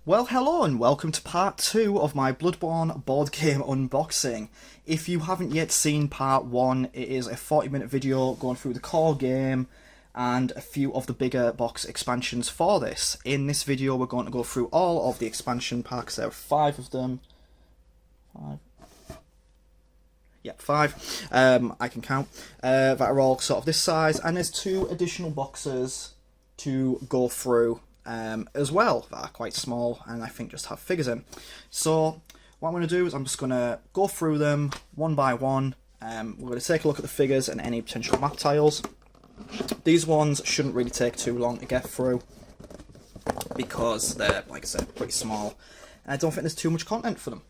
Well, hello and welcome to part 2 of my Bloodborne board game unboxing. If you haven't yet seen part 1, it is a 40-minute video going through the core game and a few of the bigger box expansions for this. In this video we're going to go through all of the expansion packs. There are 5 of them. 5? Yeah, 5. I can count. That are all sort of this size, and there's 2 additional boxes to go through as well that are quite small and I think just have figures in. So what I'm going to do is I'm just going to go through them one by one. We're going to take a look at the figures and any potential map tiles. These ones shouldn't really take too long to get through because they're, like I said, pretty small and I don't think there's too much content for them.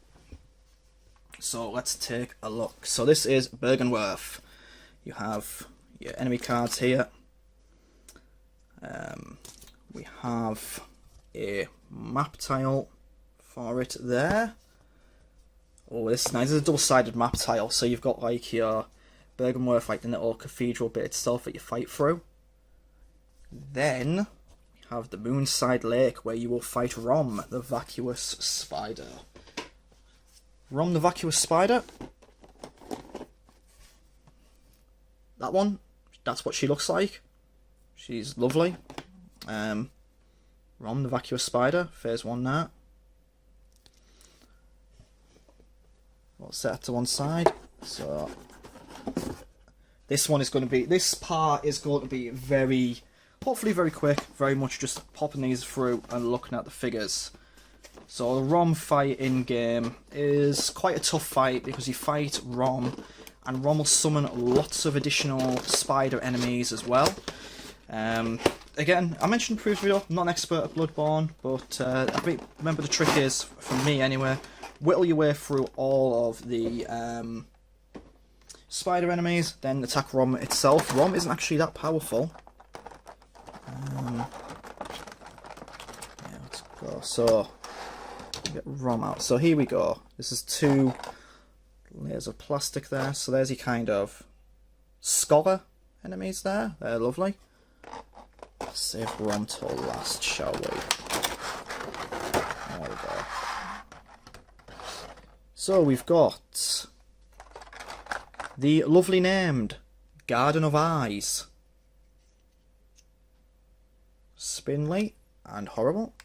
So let's take a look. So this is Byrgenwerth. You have your enemy cards here. We have a map tile for it there. Oh, this is nice. This is a double-sided map tile. So you've got like your Byrgenwerth, like the little cathedral bit itself that you fight through. Then we have the Moonside Lake where you will fight Rom, the vacuous spider. Rom, the vacuous spider. That one. That's what she looks like. She's lovely. Rom, the vacuous spider, phase 1 now. We'll set it to one side. So this one is going to be, this part is going to be very, hopefully very quick, very much just popping these through and looking at the figures. So the Rom fight in game is quite a tough fight because you fight Rom and Rom will summon lots of additional spider enemies as well. Again, I mentioned in the previous video, I'm not an expert at Bloodborne, but I think, remember the trick is, for me anyway, whittle your way through all of the spider enemies, then attack Rom itself. Rom isn't actually that powerful. Yeah, let's go. So, get Rom out. So here we go. This is 2 layers of plastic there. So there's your kind of scholar enemies there. They're lovely. Save Rom till last, shall we? There we go. So we've got the lovely named Garden of Eyes, Spinley and Horrible.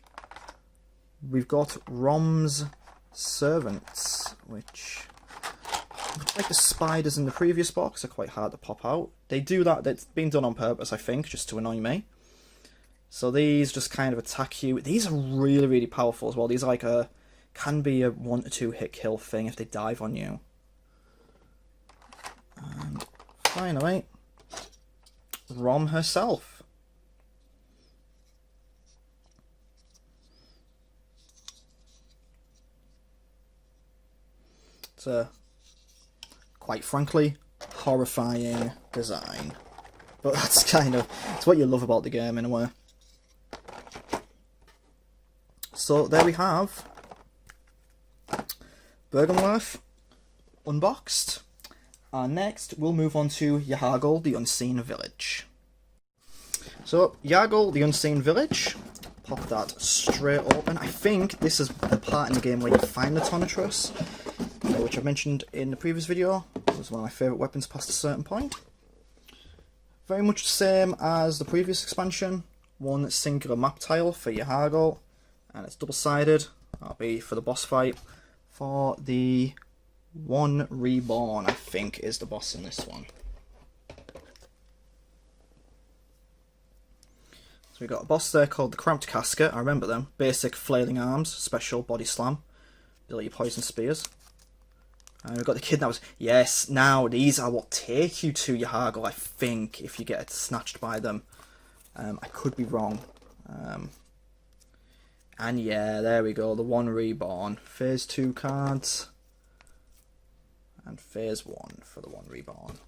We've got Rom's Servants, which, like the spiders in the previous box, are quite hard to pop out. They do that, that's been done on purpose, I think, just to annoy me. So these just kind of attack you. These are really, really powerful as well. These are like can be a 1 to 2 hit kill thing if they dive on you. And finally, Rom herself. It's a, quite frankly, horrifying design. But that's kind of, it's what you love about the game in a way. So there we have Byrgenwerth unboxed. And next we'll move on to Yahar'gul, the Unseen Village. So Yahar'gul, the Unseen Village, pop that straight open. I think this is the part in the game where you find the Tonitrus, which I mentioned in the previous video. It was one of my favourite weapons past a certain point. Very much the same as the previous expansion. One singular map tile for Yahar'gul, and it's double-sided. That'll be for the boss fight. For the one Reborn, I think, is the boss in this one. So we've got a boss there called the Cramped Casket. I remember them. Basic flailing arms, special body slam. Deal your poison spears. And we've got the kid that was... Yes, now these are what take you to Yahar'gul, I think, if you get snatched by them. I could be wrong. And yeah, there we go, the one Reborn. Phase 2 cards. And phase 1 for the one Reborn.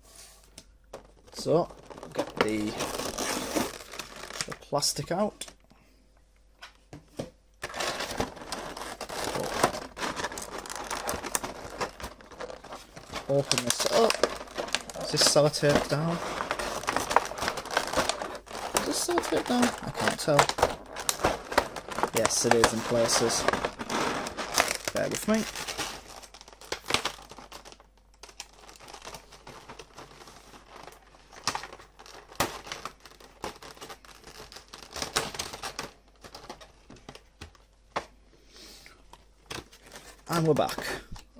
So, get the plastic out. Open this up. Is this sellotape down? Is this sellotape down? I can't tell. Yes, it is in places. Bear with me. And we're back.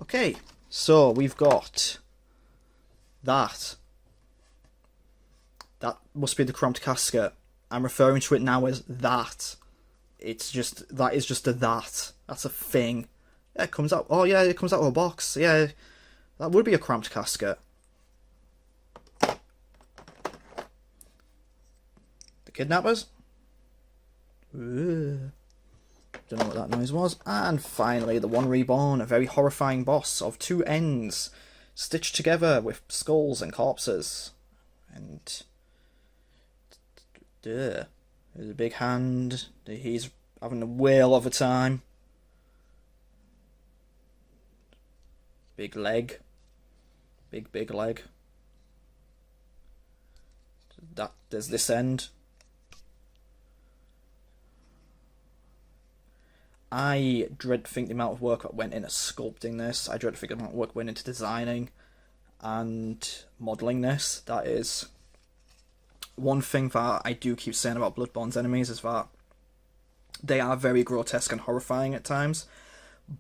Okay, so we've got that. That must be the cramped casket. I'm referring to it now as that. It's just, that is just a that. That's a thing. Yeah, it comes out, oh yeah, it comes out of a box. Yeah, that would be a cramped casket. The kidnappers. Ooh. Don't know what that noise was. And finally, the One Reborn, a very horrifying boss of two ends, stitched together with skulls and corpses. And there's a big hand. He's having a whale of a time. Big leg. Big leg. There's this end. I dread to think the amount of work that went into sculpting this. I dread to think the amount of work went into designing and modelling this. That is one thing that I do keep saying about Bloodborne's enemies, is that they are very grotesque and horrifying at times,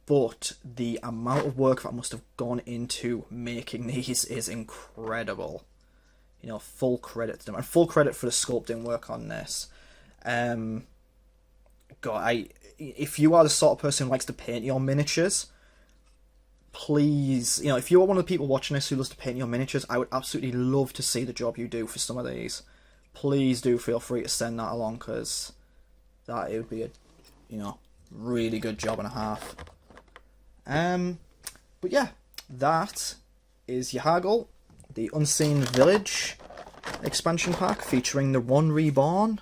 but the amount of work that must have gone into making these is incredible. You know, full credit to them, and full credit for the sculpting work on this. If you are the sort of person who likes to paint your miniatures, please, you know, if you are one of the people watching this who loves to paint your miniatures, I would absolutely love to see the job you do for some of these. Please do feel free to send that along, because it would be a, you know, really good job and a half. But yeah, that is Yahar'gul, the Unseen Village expansion pack featuring the One Reborn.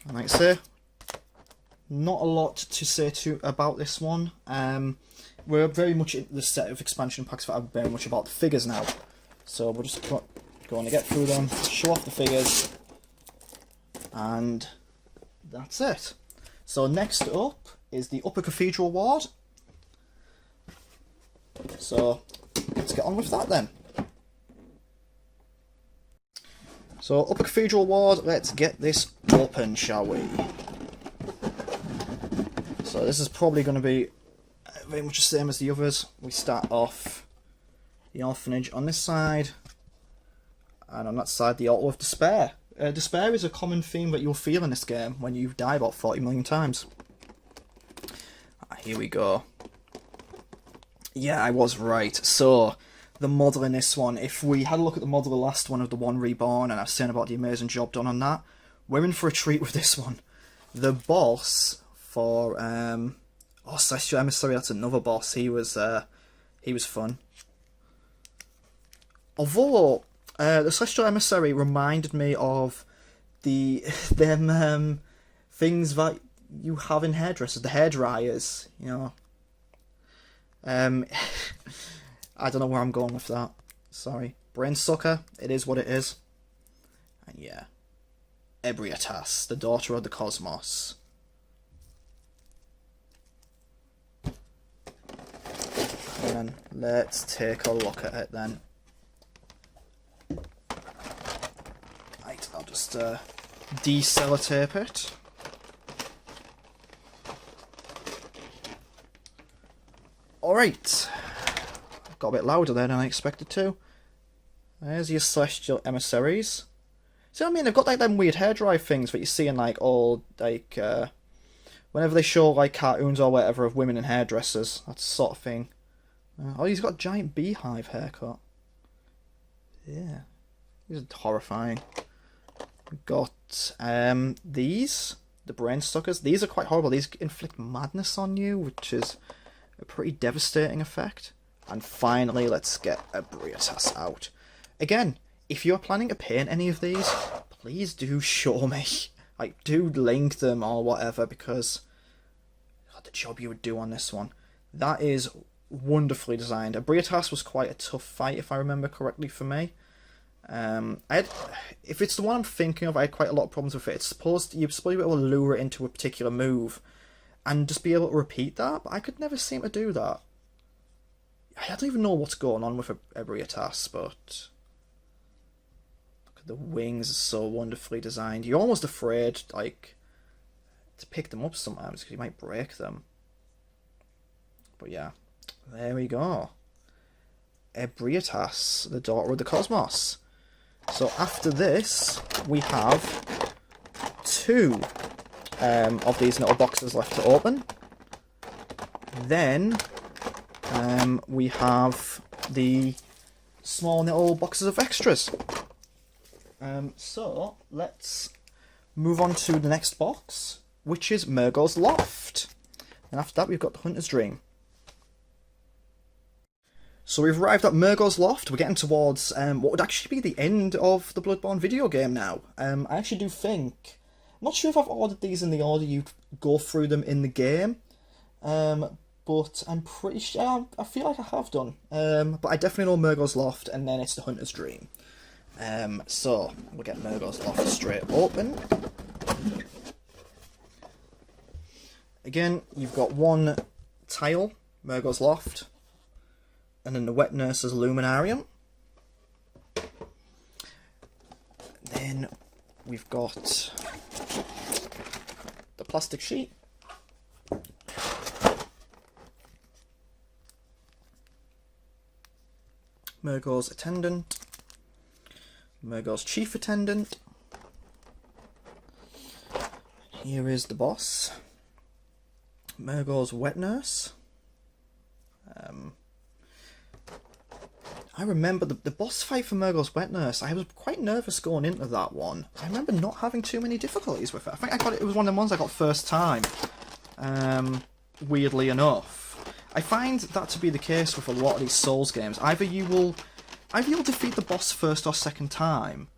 And like I say, not a lot to say about this one. We're very much in the set of expansion packs that are very much about the figures now. So we're just going to get through them, show off the figures, and that's it. So next up is the Upper Cathedral Ward. So let's get on with that then. So Upper Cathedral Ward, let's get this open, shall we? So this is probably going to be very much the same as the others. We start off the orphanage on this side, and on that side the altar of despair. Despair is a common theme that you'll feel in this game when you die about 40 million times. Here we go. Yeah, I was right. So the model in this one, if we had a look at the model of the last one of the One Reborn, and I was saying about the amazing job done on that, we're in for a treat with this one. The boss for Celestial Emissary, that's another boss. He was fun. Although the Celestial Emissary reminded me of them things that you have in hairdressers, the hairdryers, you know. I don't know where I'm going with that. Sorry. Brain Sucker, it is what it is. And yeah. Ebrietas, the daughter of the cosmos. And let's take a look at it then. Right, I'll just desellotape it. Alright. Got a bit louder there than I expected to. There's your Celestial Emissaries. See what I mean? They've got like them weird hairdryer things that you see in like old, like, whenever they show like cartoons or whatever of women in hairdressers. That sort of thing. Oh, he's got a giant beehive haircut. Yeah. These are horrifying. We've got these, the brain suckers. These are quite horrible. These inflict madness on you, which is a pretty devastating effect. And finally, let's get Ebrietas out. Again, if you're planning to paint any of these, please do show me. Like, do link them or whatever, because God, the job you would do on this one. That is wonderfully designed. Ebrietas was quite a tough fight, if I remember correctly, for me. If it's the one I'm thinking of, I had quite a lot of problems with it. You're supposed to be able to lure it into a particular move and just be able to repeat that, but I could never seem to do that. I don't even know what's going on with Byrgenwerth, but look at the wings, are so wonderfully designed. You're almost afraid, like, to pick them up sometimes because you might break them. But yeah, there we go. Byrgenwerth, the daughter of the cosmos. So after this, we have 2 of these little boxes left to open. Then we have the small little boxes of extras. So let's move on to the next box, which is Mergo's Loft. And after that, we've got the Hunter's Dream. So we've arrived at Mergo's Loft. We're getting towards what would actually be the end of the Bloodborne video game now. I actually do think... I'm not sure if I've ordered these in the order you go through them in the game. But I'm pretty sure... I feel like I have done. But I definitely know Mergo's Loft, and then it's the Hunter's Dream. So we'll get Mergo's Loft straight open. Again, you've got 1 tile, Mergo's Loft. And then the Wet Nurse's Luminarium. Then we've got the plastic sheet. Mergo's Attendant. Mergo's Chief Attendant. Here is the boss. Mergo's Wet Nurse. I remember the boss fight for Mergo's Wet Nurse. I was quite nervous going into that one. I remember not having too many difficulties with it. I think I got it was one of the ones I got first time. Weirdly enough. I find that to be the case with a lot of these Souls games. Either you'll defeat the boss first or second time,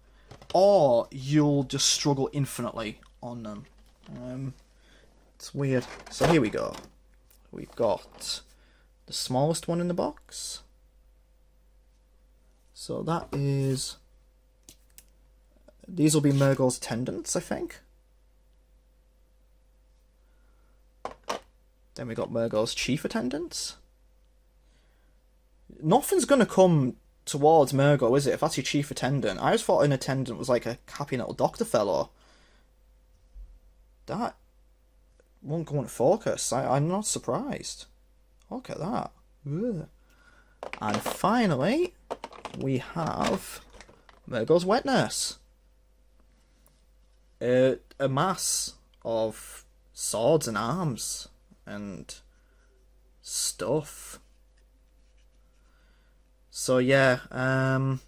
or you'll just struggle infinitely on them. It's weird. So here we go. We've got the smallest one in the box. So that is... These will be Mergo's Attendants, I think. Then we got Mergo's Chief Attendants. Nothing's going to come towards Mergo, is it? If that's your Chief Attendant. I just thought an attendant was like a happy little doctor fellow. That won't go into focus. I'm not surprised. Look at that. Ugh. And finally, we have Mergo's Wet Nurse. A mass of swords and arms and stuff. So yeah, I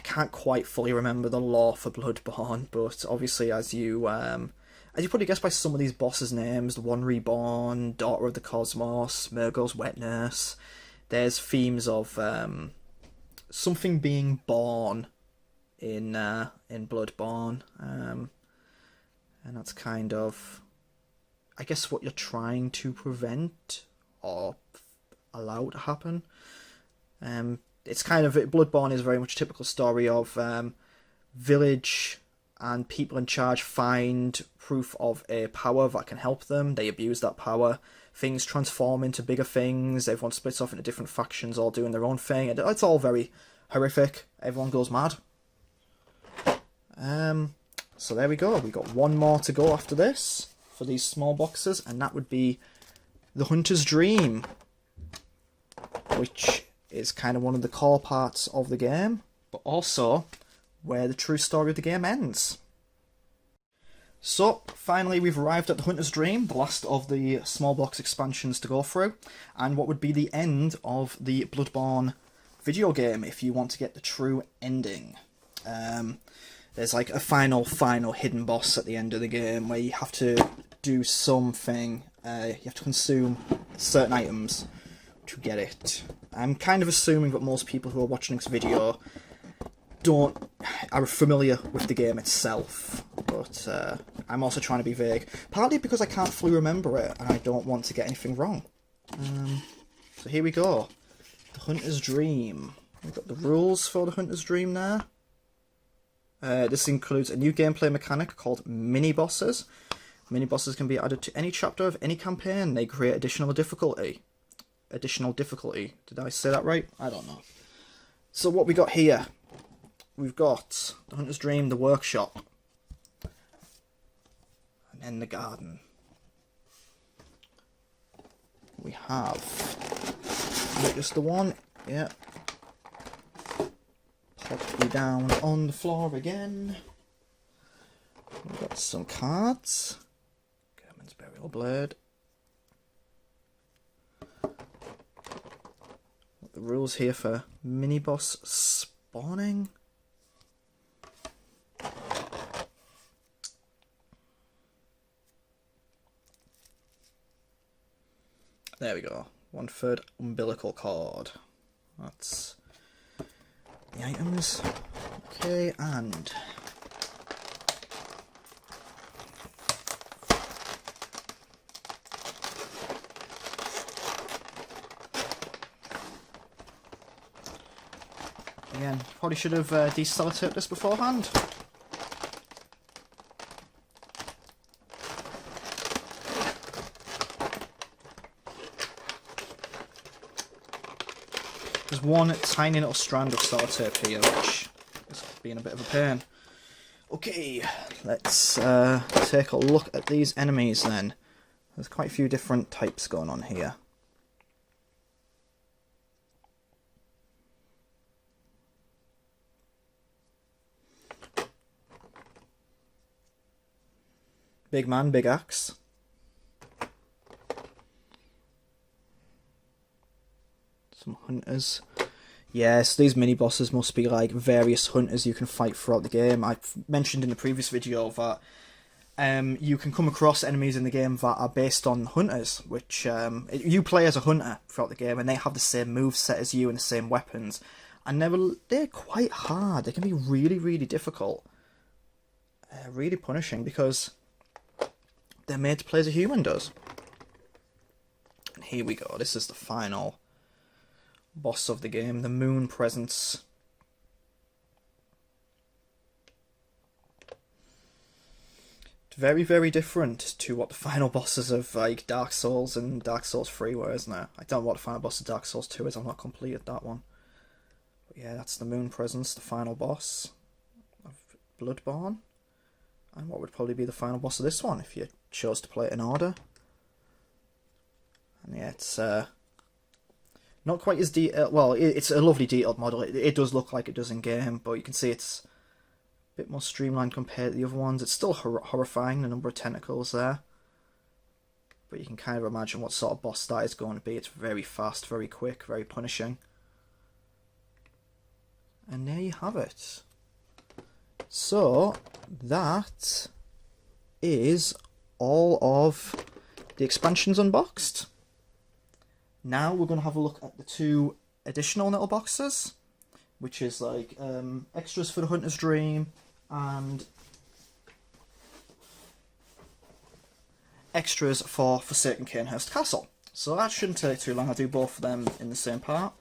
can't quite fully remember the lore for Bloodborne, but obviously as you probably guessed by some of these bosses' names, the One Reborn, Daughter of the Cosmos, Mergo's Wet Nurse, there's themes of something being born in Bloodborne, and that's kind of, I guess, what you're trying to prevent or allow to happen. It's kind of, Bloodborne is very much a typical story of village and people in charge find proof of a power that can help them. They abuse that power. Things transform into bigger things. Everyone splits off into different factions, all doing their own thing. It's all very horrific. Everyone goes mad. So there we go. We got 1 more to go after this for these small boxes, and that would be the Hunter's Dream, which is kind of one of the core parts of the game, but also where the true story of the game ends. So, finally we've arrived at the Hunter's Dream, the last of the small box expansions to go through, and what would be the end of the Bloodborne video game if you want to get the true ending. There's like a final hidden boss at the end of the game where you have to do something, you have to consume certain items to get it. I'm kind of assuming that most people who are watching this video are familiar with the game itself, but I'm also trying to be vague, partly because I can't fully remember it and I don't want to get anything wrong. So here we go, the Hunter's Dream. We've got the rules for the Hunter's Dream there. This includes a new gameplay mechanic called mini-bosses. Mini-bosses can be added to any chapter of any campaign. They create additional difficulty. Additional difficulty. Did I say that right? I don't know. So what we got here? We've got the Hunter's Dream, the workshop. And then the garden. We have... just the one. Yeah. Pop you down on the floor again. We've got some cards. German's Burial Blade. The rules here for mini-boss spawning. There we go. 1/3 umbilical cord. That's the items. Okay, and again, probably should have deselotaped this beforehand. There's one tiny little strand of sellotape here, which is being a bit of a pain. Okay, let's take a look at these enemies then. There's quite a few different types going on here. Big man, big axe. Some hunters. Yes, these mini-bosses must be like various hunters you can fight throughout the game. I mentioned in the previous video that you can come across enemies in the game that are based on hunters, which you play as a hunter throughout the game, and they have the same moveset as you and the same weapons. And they're quite hard. They can be really, really difficult. Really punishing, because they're made to play as a human does. And here we go. This is the final boss of the game, the Moon Presence. It's very, very different to what the final bosses of like Dark Souls and Dark Souls 3 were, isn't it? I don't know what the final boss of Dark Souls 2 is, I've not completed that one. But yeah, that's the Moon Presence, the final boss of Bloodborne. And what would probably be the final boss of this one, if you chose to play it in order. And yeah, it's not quite as detailed. Well, it's a lovely detailed model. It does look like it does in game, but you can see it's a bit more streamlined compared to the other ones. It's still horrifying, the number of tentacles there. But you can kind of imagine what sort of boss that is going to be. It's very fast, very quick, very punishing. And there you have it. So, that is all of the expansions unboxed. Now we're going to have a look at the two additional little boxes, which is like extras for the Hunter's Dream and extras for Forsaken Cainhurst Castle. So that shouldn't take too long. I'll do both of them in the same part.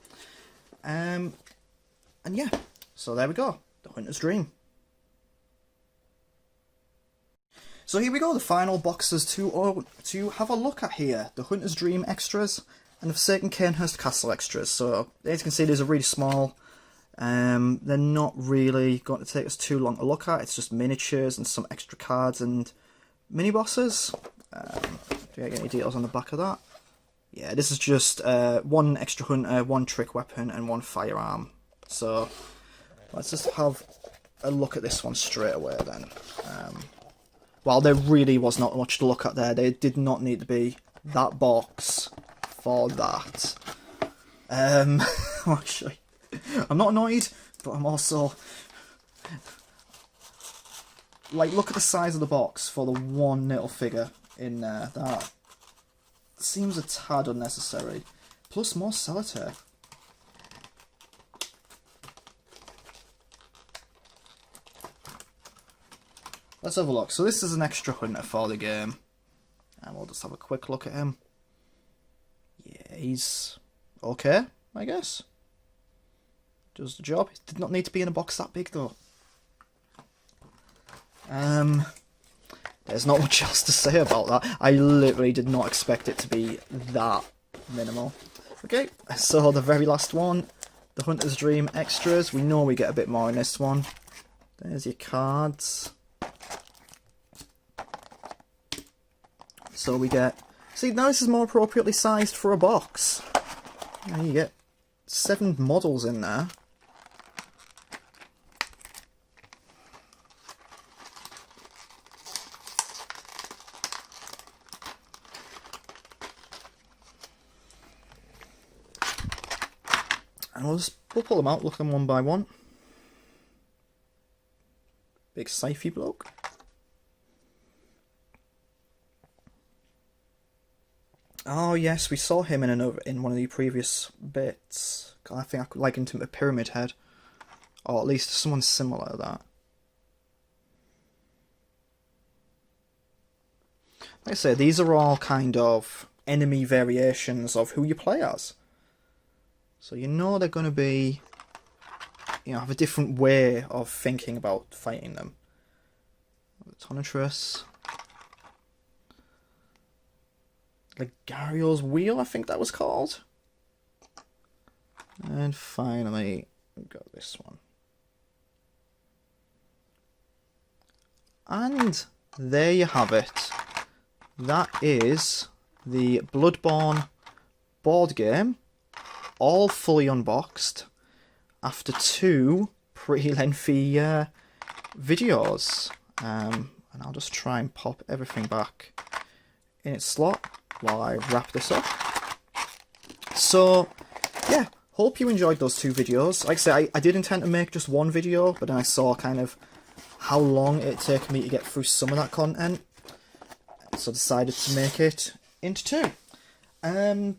And yeah, so there we go, the Hunter's Dream. So here we go, the final boxes to have a look at here. The Hunter's Dream extras and the Forsaken Cainhurst Castle extras. So as you can see, these are really small. They're not really going to take us too long to look at. It's just miniatures and some extra cards and mini-bosses. Do I get any details on the back of that? Yeah, this is just one extra hunter, one trick weapon and one firearm. So let's just have a look at this one straight away then. Well, there really was not much to look at there. There did not need to be that box for that. Actually, I'm not annoyed, but I'm also... Like, look at the size of the box for the one little figure in there. That seems a tad unnecessary. Plus more sellotape. Let's have a look. So this is an extra hunter for the game. And we'll just have a quick look at him. Yeah, he's okay, I guess. Does the job. It did not need to be in a box that big though. There's not much else to say about that. I literally did not expect it to be that minimal. Okay, so the very last one, the Hunter's Dream Extras. We know we get a bit more in this one. There's your cards. So we get... See, now this is more appropriately sized for a box. Now you get 7 models in there. And we'll pull them out, look at them one by one. Big sci-fi bloke. Oh yes, we saw him in one of the previous bits. God, I think I could liken him to a Pyramid Head, or at least someone similar to that. Like I say, these are all kind of enemy variations of who you play as. So you know they're going to be, you know, have a different way of thinking about fighting them. The Tonatrus. Gario's Wheel, I think that was called. And finally, we've got this one. And there you have it. That is the Bloodborne board game, all fully unboxed, after 2 pretty lengthy videos. And I'll just try and pop everything back in its slot while I wrap this up. So, yeah, hope you enjoyed those 2 videos. Like I say, I did intend to make just 1 video, but then I saw kind of how long it'd take me to get through some of that content, so I decided to make it into 2.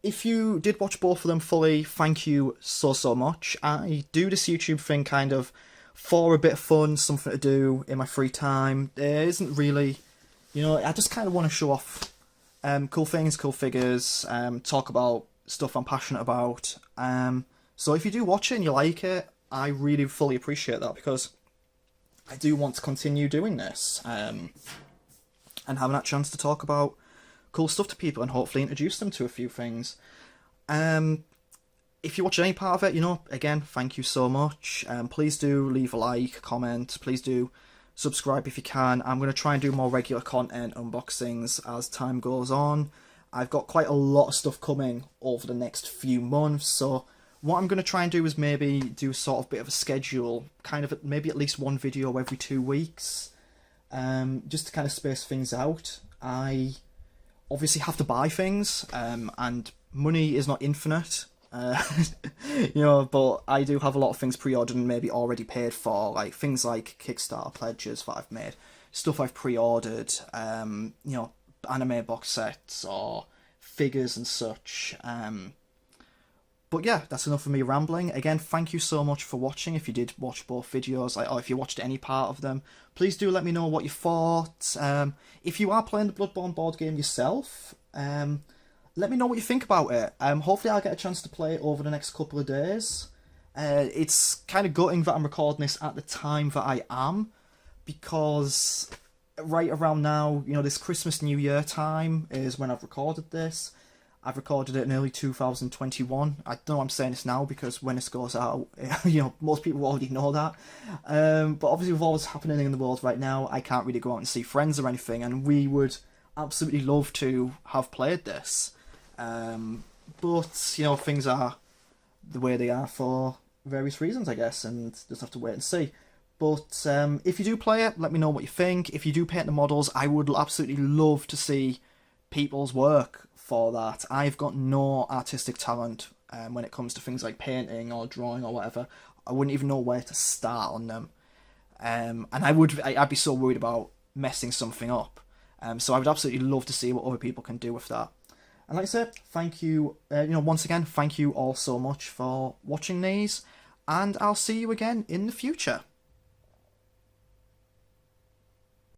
If you did watch both of them fully, thank you so much. I do this YouTube thing kind of for a bit of fun, something to do in my free time. There isn't really, you know, I just kind of want to show off cool things, cool figures, talk about stuff I'm passionate about. So if you do watch it and you like it, I really fully appreciate that, because I do want to continue doing this and having that chance to talk about cool stuff to people and hopefully introduce them to a few things. If you watch any part of it, you know, again, thank you so much. Please do leave a like, comment, please do subscribe if you can. I'm going to try and do more regular content, unboxings as time goes on. I've got quite a lot of stuff coming over the next few months, so what I'm going to try and do is maybe do sort of bit of a schedule, kind of maybe at least 1 video every 2 weeks, just to kind of space things out. I obviously have to buy things, and money is not infinite. You know, but I do have a lot of things pre-ordered and maybe already paid for, like things like Kickstarter pledges that I've made, stuff I've pre-ordered, you know, anime box sets or figures and such. But yeah, that's enough of me rambling. Again, thank you so much for watching. If you did watch both videos, or if you watched any part of them, please do let me know what you thought. If you are playing the Bloodborne board game yourself, let me know what you think about it. Hopefully I'll get a chance to play it over the next couple of days. It's kind of gutting that I'm recording this at the time that I am, because right around now, you know, this Christmas New Year time is when I've recorded this. I've recorded it in early 2021. I know I'm saying this now because when this goes out, you know, most people already know that. But obviously with all that's happening in the world right now, I can't really go out and see friends or anything, and we would absolutely love to have played this. But, you know, things are the way they are for various reasons, I guess, and just have to wait and see. But if you do play it, let me know what you think. If you do paint the models, I would absolutely love to see people's work for that. I've got no artistic talent when it comes to things like painting or drawing or whatever. I wouldn't even know where to start on them. And I'd be so worried about messing something up. So I would absolutely love to see what other people can do with that. And like I said, thank you, you know, once again, thank you all so much for watching these, and I'll see you again in the future.